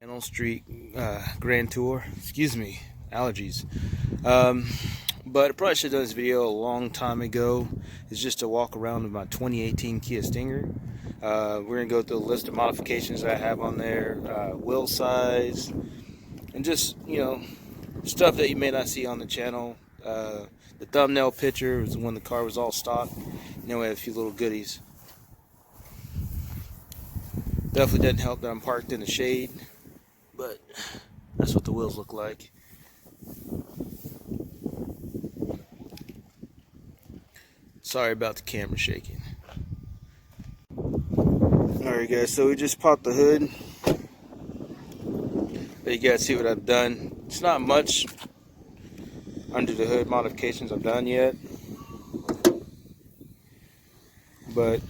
Channel Street Grand Tour. Excuse me, allergies. But I probably should have done this video a long time ago. It's just to walk around with my 2018 Kia Stinger. We're gonna go through the list of modifications that I have on there, wheel size, and just stuff that you may not see on the channel. The thumbnail picture was when the car was all stock. We have a few little goodies. Definitely doesn't help that I'm parked in the shade, but that's what the wheels look like. Sorry about the camera shaking. Alright guys, so we just popped the hood. But you guys see what I've done. It's not much under the hood modifications I've done yet. But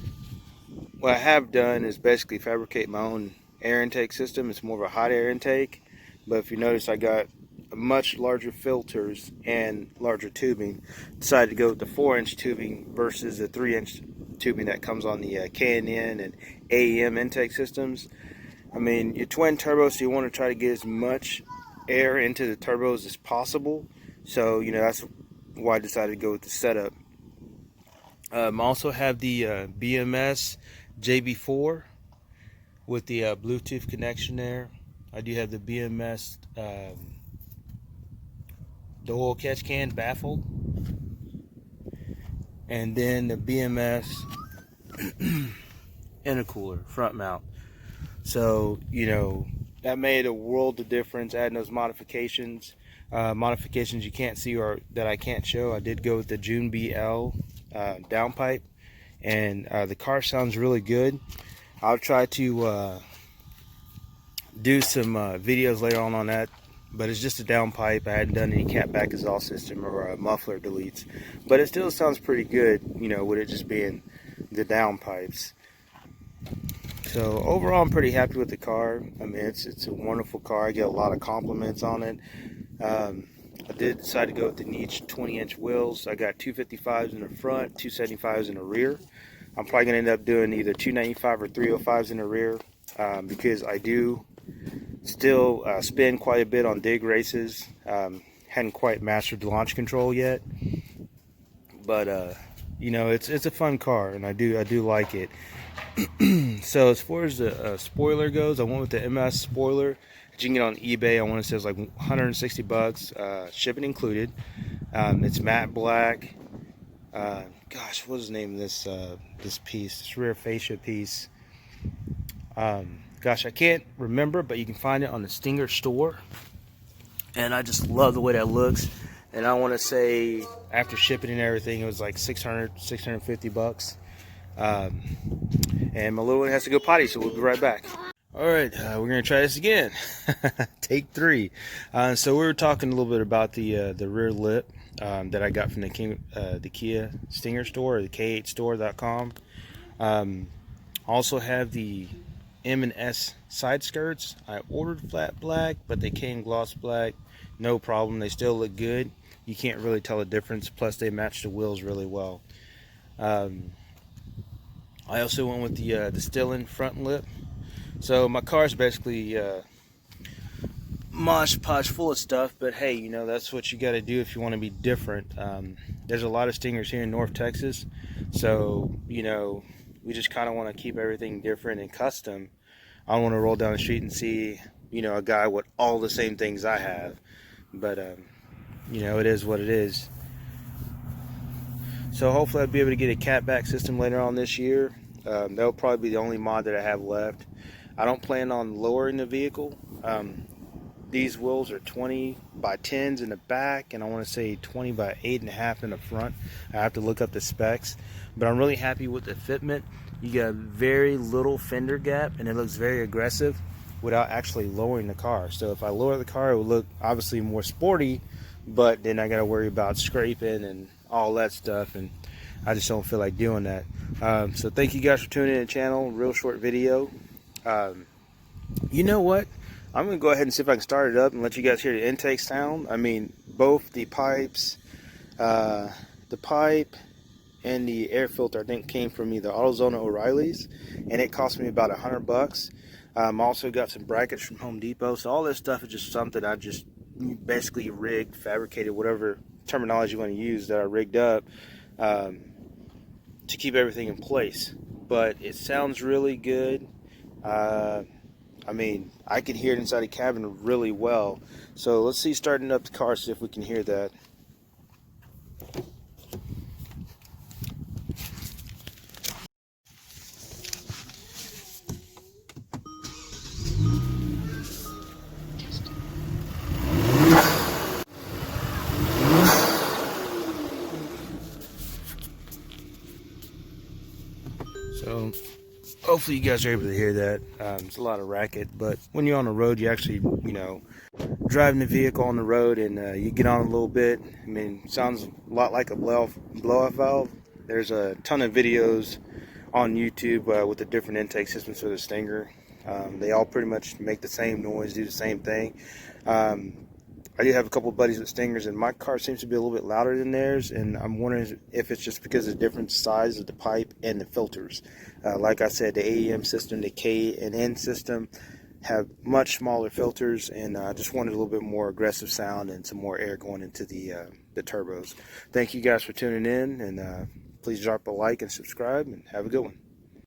what I have done is basically fabricate my own air intake system. It's more of a hot air intake. But if you notice, I got much larger filters and larger tubing. Decided to go with the 4-inch tubing versus the 3-inch tubing that comes on the K&N and AEM intake systems. I mean, your twin turbo, so you want to try to get as much air into the turbos as possible. So that's why I decided to go with the setup. I also have the BMS JB4 with the Bluetooth connection there. I do have the BMS the oil catch can baffled, and then the BMS intercooler front mount. So that made a world of difference adding those modifications. Modifications you can't see or that I can't show. I did go with the June BL downpipe, and the car sounds really good. I'll try to do some videos later on that, but it's just a downpipe. I hadn't done any catback exhaust system or muffler deletes, but it still sounds pretty good, with it just being the downpipes. So overall, I'm pretty happy with the car. I mean, it's a wonderful car. I get a lot of compliments on it. I did decide to go with the Nietzsche 20-inch wheels. I got 255s in the front, 275s in the rear. I'm probably going to end up doing either 295 or 305s in the rear because I do still spin quite a bit on dig races. Hadn't quite mastered the launch control yet, but it's a fun car, and I do like it. So as far as the spoiler goes, I went with the MS spoiler that you can get on eBay. I want to say it's like 160 bucks, shipping included. It's matte black. Gosh, what was the name of this piece? This rear fascia piece. Gosh, I can't remember, but you can find it on the Stinger store. And I just love the way that looks. And I want to say after shipping and everything, it was like 650 bucks. And my little one has to go potty, so we'll be right back. Alright, we're going to try this again. Take 3. So we were talking a little bit about the rear lip that I got from the Kia Stinger store, or the k8store.com. Also have the M&S side skirts. I ordered flat black, but they came gloss black. No problem. They still look good. You can't really tell the difference. Plus, they match the wheels really well. I also went with the Stillen front lip. So my car is basically mosh posh full of stuff, but hey, that's what you got to do if you want to be different. There's a lot of Stingers here in North Texas, so we just kind of want to keep everything different and custom. I don't want to roll down the street and see a guy with all the same things I have, but it is what it is. So hopefully I'll be able to get a catback system later on this year. That'll probably be the only mod that I have left. I don't plan on lowering the vehicle. These wheels are 20 by 10s in the back, and I want to say 20 by 8.5 in the front. I have to look up the specs, but I'm really happy with the fitment. You got very little fender gap, and it looks very aggressive without actually lowering the car. So if I lower the car, it would look obviously more sporty, but then I got to worry about scraping and all that stuff, and I just don't feel like doing that. So thank you guys for tuning in to the channel. Real short video. You know what? I'm going to go ahead and see if I can start it up and let you guys hear the intake sound. I mean, both the pipes, the pipe and the air filter, I think came from either AutoZone or O'Reilly's, and it cost me about $100. Also got some brackets from Home Depot. So all this stuff is just something I just basically rigged, fabricated, whatever terminology you want to use, that I rigged up to keep everything in place. But it sounds really good. I mean, I can hear it inside the cabin really well. So let's see, starting up the car, see if we can hear that. So hopefully you guys are able to hear that. It's a lot of racket, but when you're on the road, you actually, driving the vehicle on the road, and you get on a little bit. I mean, it sounds a lot like a blow-off valve. There's a ton of videos on YouTube with the different intake systems for the Stinger. They all pretty much make the same noise, do the same thing. I do have a couple of buddies with Stingers, and my car seems to be a little bit louder than theirs, and I'm wondering if it's just because of the different size of the pipe and the filters. Like I said, the AEM system, the K and N system have much smaller filters, and I just wanted a little bit more aggressive sound and some more air going into the turbos. Thank you guys for tuning in, and please drop a like and subscribe, and have a good one.